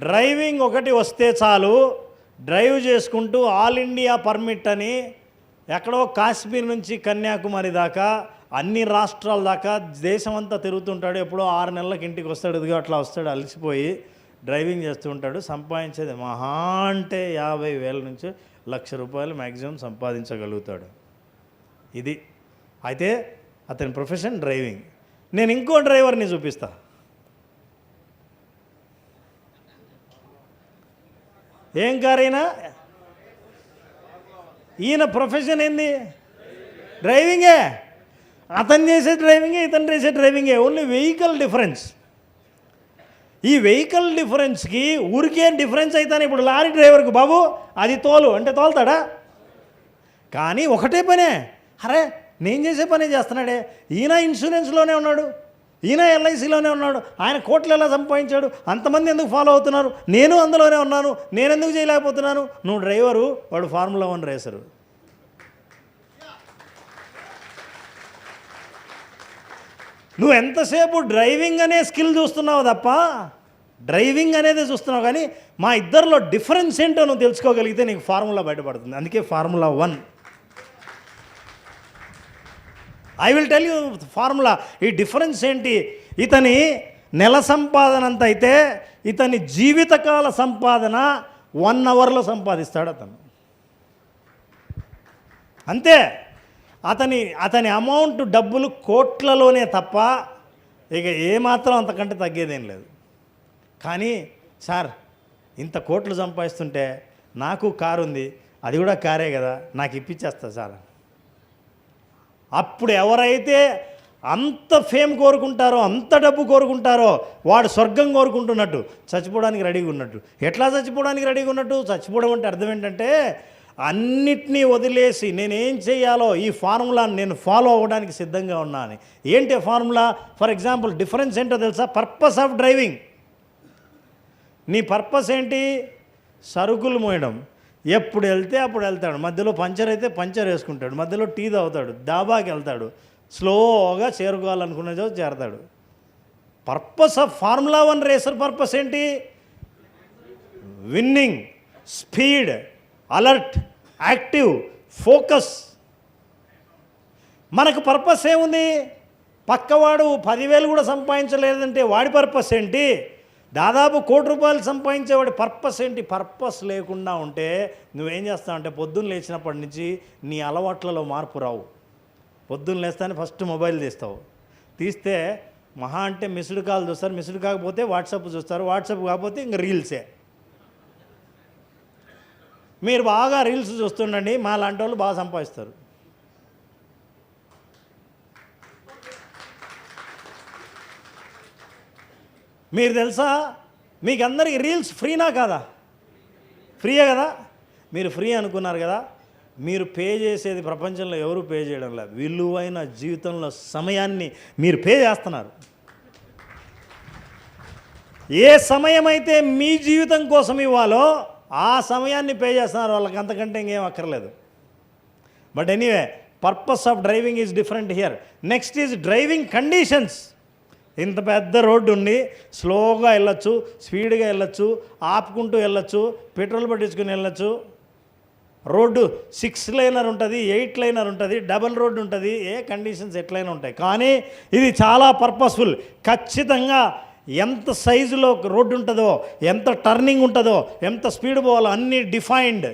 Driving ఒకటి వస్తే చాలు, డ్రైవ్ చేసుకుంటూ ఆల్ ఇండియా పర్మిట్ అని ఎక్కడో కాశ్మీర్ నుంచి కన్యాకుమారి దాకా అన్ని రాష్ట్రాల దాకా దేశమంతా తిరుగుతుంటాడు. ఎప్పుడో 6 నెలలకు ఇంటికి వస్తాడు. ఇదిగో అట్లా వస్తాడు, అలసిపోయి డ్రైవింగ్ చేస్తూ ఉంటాడు. సంపాదించేది మహా అంటే 50,000 నుంచి ₹1,00,000 మ్యాక్సిమం సంపాదించగలుగుతాడు. ఇది అయితే అతని ప్రొఫెషన్ డ్రైవింగ్. నేను ఇంకో డ్రైవర్ని చూపిస్తా. ఏం కారైనా ఈయన ప్రొఫెషన్ ఏంది? డ్రైవింగే. అతను చేసే డ్రైవింగే, ఇతను చేసే డ్రైవింగే, ఓన్లీ వెహికల్ డిఫరెన్స్. ఈ వెహికల్ డిఫరెన్స్కి ఊరికే డిఫరెన్స్ అవుతాను. ఇప్పుడు లారీ డ్రైవర్కి బాబు అది తోలు అంటే తోలుతాడా? కానీ ఒకటే పనే. అరే నేను చేసే పనే చేస్తున్నాడే. ఈయన ఇన్సూరెన్స్లోనే ఉన్నాడు, ఈయన ఎల్ఐసిలోనే ఉన్నాడు, ఆయన కోట్లు ఎలా సంపాదించాడు, అంతమంది ఎందుకు ఫాలో అవుతున్నారు, నేను అందులోనే ఉన్నాను, నేను ఎందుకు చేయలేకపోతున్నాను? నువ్వు డ్రైవరు, వాడు ఫార్ములా 1 రేసరు. నువ్వు ఎంతసేపు డ్రైవింగ్ అనే స్కిల్ చూస్తున్నావు తప్ప డ్రైవింగ్ అనేది చూస్తున్నావు. కానీ మా ఇద్దరిలో డిఫరెన్స్ ఏంటో నువ్వు తెలుసుకోగలిగితే నీకు ఫార్ములా బయటపడుతుంది. అందుకే formula 1. I will tell you formula. ఈ డిఫరెన్స్ ఏంటి? ఇతని నెల సంపాదన అంత అయితే ఇతని జీవితకాల సంపాదన 1 అవర్లో సంపాదిస్తాడు అతను. అంతే. అతని అమౌంట్ డబ్బులు కోట్లలోనే తప్ప ఇక ఏమాత్రం అంతకంటే తగ్గేదేం లేదు. కానీ సార్ ఇంత కోట్లు సంపాదిస్తుంటే నాకు కారు ఉంది, అది కూడా కారే కదా, నాకు ఇప్పించేస్తా సార్. అప్పుడు ఎవరైతే అంత ఫేమ్ కోరుకుంటారో, అంత డబ్బు కోరుకుంటారో, వాడు స్వర్గం కోరుకుంటున్నట్టు, చచ్చిపోవడానికి రెడీగా ఉన్నట్టు. ఎట్లా చచ్చిపోవడానికి రెడీగా ఉన్నట్టు? చచ్చిపోవడం అంటే అర్థం ఏంటంటే అన్నిటినీ వదిలేసి నేనేం చేయాలో ఈ ఫార్ములాని నేను ఫాలో అవ్వడానికి సిద్ధంగా ఉన్నాను. ఏంటి ఫార్ములా? ఫర్ ఎగ్జాంపుల్ డిఫరెన్స్ ఏంటో తెలుసా? Purpose of driving. నీ పర్పస్ ఏంటి? సరుకులు మోయడం. ఎప్పుడు వెళ్తే అప్పుడు వెళ్తాడు, మధ్యలో పంచర్ అయితే పంచర్ వేసుకుంటాడు, మధ్యలో టీ తాగుతాడు, డాబాకి వెళ్తాడు, స్లోగా చేరుకోవాలనుకునే చోటు చేరతాడు. Purpose of formula 1 racer purpose ఏంటి? Winning, speed, alert, active, focus. మనకు పర్పస్ ఏముంది? పక్కవాడు 10,000 కూడా సంపాదించలేదంటే వాడి పర్పస్ ఏంటి? దాదాపు ₹1,00,00,000 సంపాదించేవాడి పర్పస్ ఏంటి? పర్పస్ లేకుండా ఉంటే నువ్వేం చేస్తావు అంటే పొద్దున్న లేచినప్పటి నుంచి నీ అలవాట్లలో మార్పు రావు. పొద్దున్న లేస్తానే ఫస్ట్ మొబైల్ తీస్తే మహా అంటే మిస్డ్ కాల్ చూస్తారు, మిస్డ్ కాకపోతే వాట్సాప్ చూస్తారు, వాట్సాప్ కాకపోతే ఇంక రీల్సే. మీరు బాగా రీల్స్ చూస్తుండండి, మా లాంటి వాళ్ళు బాగా సంపాదిస్తారు. మీరు తెలుసా, మీకు అందరికీ రీల్స్ ఫ్రీనా కాదా? ఫ్రీయే కదా. మీరు ఫ్రీ అనుకున్నారు కదా, మీరు పే చేసేది ప్రపంచంలో ఎవరు పే చేయడం లేదు. విలువైన జీవితంలో సమయాన్ని మీరు పే చేస్తున్నారు. ఏ సమయం అయితే మీ జీవితం కోసం ఇవ్వాలో ఆ సమయాన్ని పే చేస్తున్నారు. వాళ్ళకి అంతకంటే ఇంకేం అక్కర్లేదు. But anyway, purpose of driving is different here. Next is driving conditions. ఇంత పెద్ద రోడ్డు ఉండి స్లోగా వెళ్ళొచ్చు, స్పీడ్గా వెళ్ళొచ్చు, ఆపుకుంటూ వెళ్ళొచ్చు, పెట్రోల్ పట్టించుకుని వెళ్ళొచ్చు. రోడ్డు 6 లైనర్ ఉంటుంది, 8 లైనర్ ఉంటుంది, డబల్ రోడ్డు ఉంటుంది, ఏ కండిషన్స్ ఎట్లయినా ఉంటాయి. కానీ ఇది చాలా పర్పస్ఫుల్. ఖచ్చితంగా ఎంత సైజులో రోడ్డు ఉంటుందో, ఎంత టర్నింగ్ ఉంటుందో, ఎంత స్పీడ్ పోవాలో అన్నీ డిఫైన్డ్.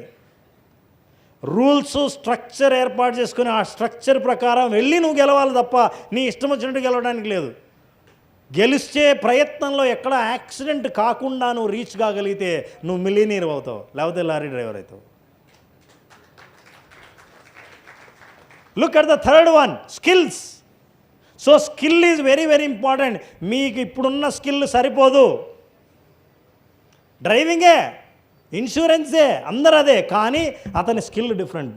రూల్స్, స్ట్రక్చర్ ఏర్పాటు చేసుకుని ఆ స్ట్రక్చర్ ప్రకారం వెళ్ళి నువ్వు గెలవాలి తప్ప నీ ఇష్టం వచ్చినట్టు గెలవడానికి లేదు. గెలిచే ప్రయత్నంలో ఎక్కడ యాక్సిడెంట్ కాకుండా నువ్వు రీచ్ కాగలిగితే నువ్వు మిలియనీర్ అవుతావు, లేకపోతే లారీ డ్రైవర్ అవుతావు. Look at the third one, skills. So skill is very very important. మీకు ఇప్పుడున్న స్కిల్ సరిపోదు. డ్రైవింగే, ఇన్సూరెన్సే, అందరూ అదే. కానీ అతని స్కిల్ డిఫరెంట్.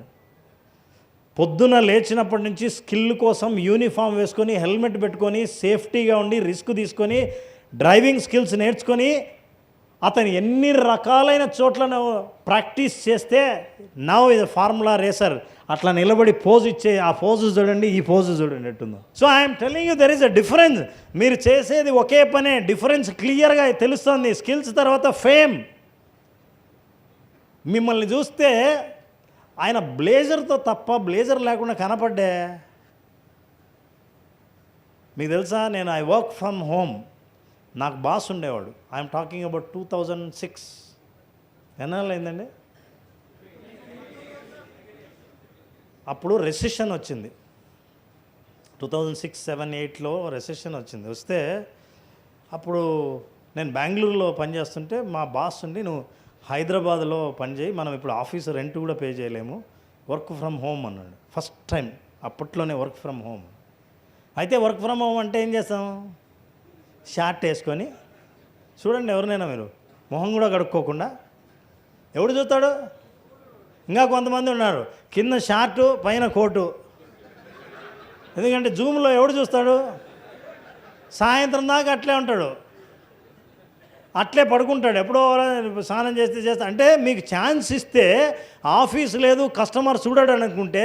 పొద్దున లేచినప్పటి నుంచి స్కిల్ కోసం యూనిఫామ్ వేసుకొని, హెల్మెట్ పెట్టుకొని, సేఫ్టీగా ఉండి, రిస్క్ తీసుకొని, డ్రైవింగ్ స్కిల్స్ నేర్చుకొని అతను ఎన్ని రకాలైన చోట్ల ప్రాక్టీస్ చేస్తే నౌ ఇది ఫార్ములా రేసర్. అట్లా నిలబడి పోజ్ ఇచ్చే ఆ పోజు చూడండి, ఈ పోజు చూడండి ఎట్టుందో. So I'm telling you there is a difference. మీరు చేసేది ఒకే పనే, డిఫరెన్స్ క్లియర్గా తెలుస్తుంది. స్కిల్స్ తర్వాత ఫేమ్. మిమ్మల్ని చూస్తే ఆయన బ్లేజర్తో తప్ప బ్లేజర్ లేకుండా కనపడ్డే. మీకు తెలుసా, నేను ఐ వర్క్ ఫ్రమ్ హోమ్. నాకు బాస్ ఉండేవాడు. I'm talking about 2006. ఎన్నాళ్ళు అయిందండి? అప్పుడు రెసిషన్ వచ్చింది. 2006, 2007, 2008లో రెసిషన్ వచ్చింది. వస్తే అప్పుడు నేను బెంగళూరులో పనిచేస్తుంటే మా బాస్ ఉండి, నువ్వు హైదరాబాద్లో పనిచేయి, మనం ఇప్పుడు ఆఫీస్ రెంట్ కూడా పే చేయలేము, వర్క్ ఫ్రమ్ హోమ్ అన్నాడు. ఫస్ట్ టైం అప్పట్లోనే వర్క్ ఫ్రమ్ హోమ్. అయితే వర్క్ ఫ్రమ్ హోమ్ అంటే ఏం చేస్తాం? షార్ట్ వేసుకొని, చూడండి ఎవరినైనా మీరు మొహం కూడా కడుక్కోకుండా, ఎవడు చూస్తాడు? ఇంకా కొంతమంది ఉన్నారు కింద షార్టు పైన కోటు. ఎందుకంటే జూమ్లో ఎవడు చూస్తాడు? సాయంత్రం దాకా అట్లే ఉంటాడు, అట్లే పడుకుంటాడు. ఎప్పుడో స్నానం చేస్తే అంటే మీకు ఛాన్స్ ఇస్తే ఆఫీస్ లేదు, కస్టమర్ చూడడు అనుకుంటే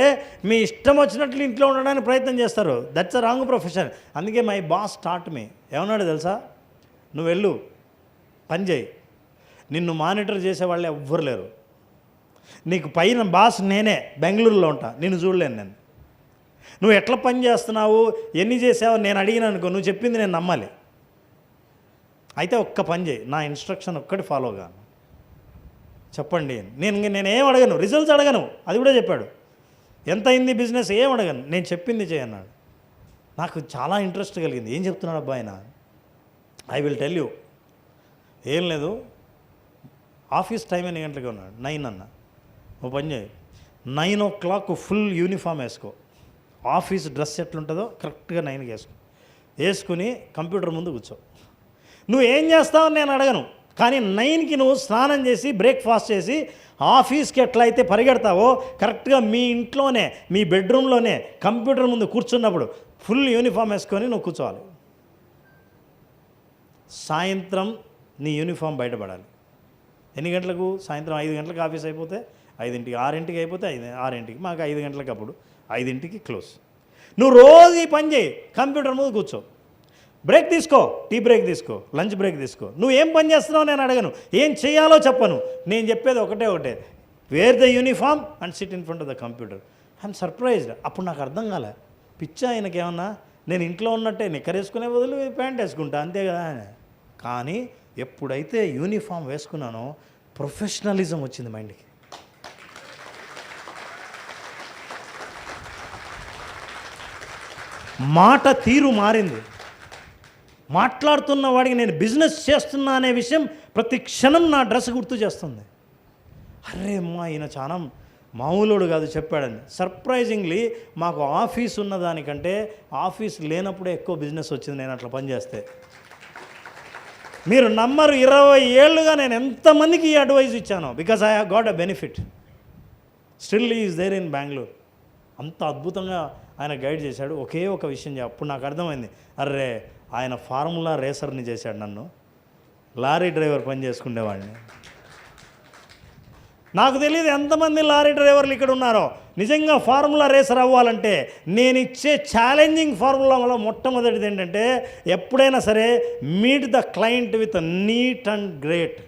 మీ ఇష్టం వచ్చినట్లు ఇంట్లో ఉండడానికి ప్రయత్నం చేస్తారు. That's a wrong profession. అందుకే మై బాస్ స్టార్ట్ మీ ఏమన్నాడు తెలుసా? నువ్వు వెళ్ళు, పని చేయి, నిన్ను మానిటర్ చేసేవాళ్ళు ఎవ్వరు లేరు, నీకు పైన బాస్ నేనే, బెంగళూరులో ఉంటా, నిన్ను చూడలేను నేను. నువ్వు ఎట్లా పని చేస్తున్నావు, ఎన్ని చేసావు నేను అడిగిన అనుకో, నువ్వు చెప్పింది నేను నమ్మాలి. అయితే ఒక్క పని చేయి, నా ఇన్స్ట్రక్షన్ ఒక్కటి ఫాలో కాను, చెప్పండి. నేనేం అడగను, రిజల్ట్స్ అడగను. అది కూడా చెప్పాడు. ఎంత అయింది బిజినెస్ ఏం అడగను, నేను చెప్పింది చేయన్నాడు. నాకు చాలా ఇంట్రెస్ట్ కలిగింది. ఏం చెప్తున్నాడు అబ్బా ఆయన? I will tell you. ఏం లేదు, ఆఫీస్ టైం ఎన్ని గంటలకి ఉన్నాడు? 9 అన్న. ఓ పని చేయి, 9 o'clock ఫుల్ యూనిఫామ్ వేసుకో, ఆఫీస్ డ్రెస్ ఎట్లుంటుందో కరెక్ట్గా 9కి వేసుకుని కంప్యూటర్ ముందు కూర్చో. నువ్వు ఏం చేస్తావు నేను అడగను, కానీ 9కి నువ్వు స్నానం చేసి బ్రేక్ఫాస్ట్ చేసి ఆఫీస్కి ఎట్లయితే పరిగెడతావో కరెక్ట్గా మీ ఇంట్లోనే, మీ బెడ్రూమ్లోనే కంప్యూటర్ ముందు కూర్చున్నప్పుడు ఫుల్ యూనిఫామ్ వేసుకొని నువ్వు కూర్చోవాలి. సాయంత్రం నీ యూనిఫామ్ బయటపడాలి. ఎన్ని గంటలకు? సాయంత్రం 5 గంటలకు ఆఫీస్ అయిపోతే 5ంటికి, 6ంటికి అయిపోతే 6ంటికి, మాకు 5 గంటలకు, అప్పుడు 5ంటికి క్లోజ్. నువ్వు రోజు ఈ పని చేయి, కంప్యూటర్ ముందు కూర్చో, బ్రేక్ తీసుకో, టీ బ్రేక్ తీసుకో, లంచ్ బ్రేక్ తీసుకో. నువ్వు ఏం పని చేస్తున్నావు నేను అడగను, ఏం చేయాలో చెప్పను. నేను చెప్పేది ఒకటే, wear the uniform and SIT in front of the computer. I'm surprised. అప్పుడు నాకు అర్థం కాలే, పిచ్చా ఆయనకి ఏమన్నా, నేను ఇంట్లో ఉన్నట్టే నిక్కర్ వేసుకునే బదులు ప్యాంట్ వేసుకుంటా అంతే కదా. కానీ ఎప్పుడైతే యూనిఫామ్ వేసుకున్నానో ప్రొఫెషనలిజం వచ్చింది మైండ్కి. మాట తీరు మారింది. మాట్లాడుతున్న వాడికి నేను బిజినెస్ చేస్తున్నా అనే విషయం ప్రతి క్షణం నా డ్రెస్ గుర్తు చేస్తుంది. అరే అమ్మా, ఈయన చాలా మామూలుడు కాదు చెప్పాడని. సర్ప్రైజింగ్లీ మాకు ఆఫీస్ ఉన్నదానికంటే ఆఫీస్ లేనప్పుడే ఎక్కువ బిజినెస్ వచ్చింది నేను అట్లా పనిచేస్తే. మీరు నమ్మరు, 20 ఏళ్ళుగా నేను ఎంతమందికి ఈ అడ్వైజ్ ఇచ్చాను, because I have got a benefit. Still is there in Bengaluru. అంత అద్భుతంగా ఆయన గైడ్ చేశాడు. ఒకే ఒక విషయం అప్పుడు నాకు అర్థమైంది, అర్రే ఆయన ఫార్ములా రేసర్ని చేశాడు, నన్ను లారీ డ్రైవర్ పని చేసుకునేవాడిని. నాకు తెలియదు ఎంతమంది లారీ డ్రైవర్లు ఇక్కడ ఉన్నారో. నిజంగా ఫార్ములా రేసర్ అవ్వాలంటే నేను ఇచ్చే ఛాలెంజింగ్ ఫార్ములాలో మొట్టమొదటిది ఏంటంటే, ఎప్పుడైనా సరే meet the client with neat and great